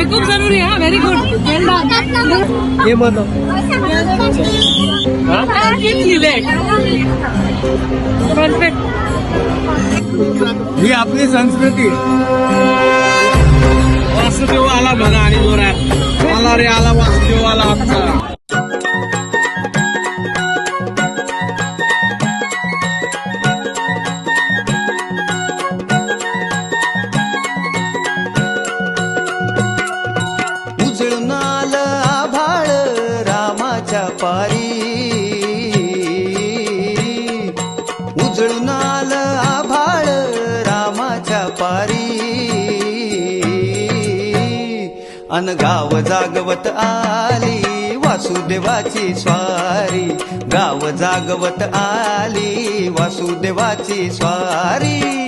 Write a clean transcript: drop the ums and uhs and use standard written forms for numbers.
हे खूप जरुरी आहे. Very good. हे म्हणतो परफेक्ट. ही आपली संस्कृती. वासुदेव आला म्हणा आणि जोरात आला रे आला वासुदेव आला आमचा. उजळून आलं आभाळ रामाच्या पारी, उजळून आलं आभाळ रामाच्या पारी, अन गाव जागवत आली वासुदेवाची स्वारी, गाव जागवत आली वासुदेवाची स्वारी.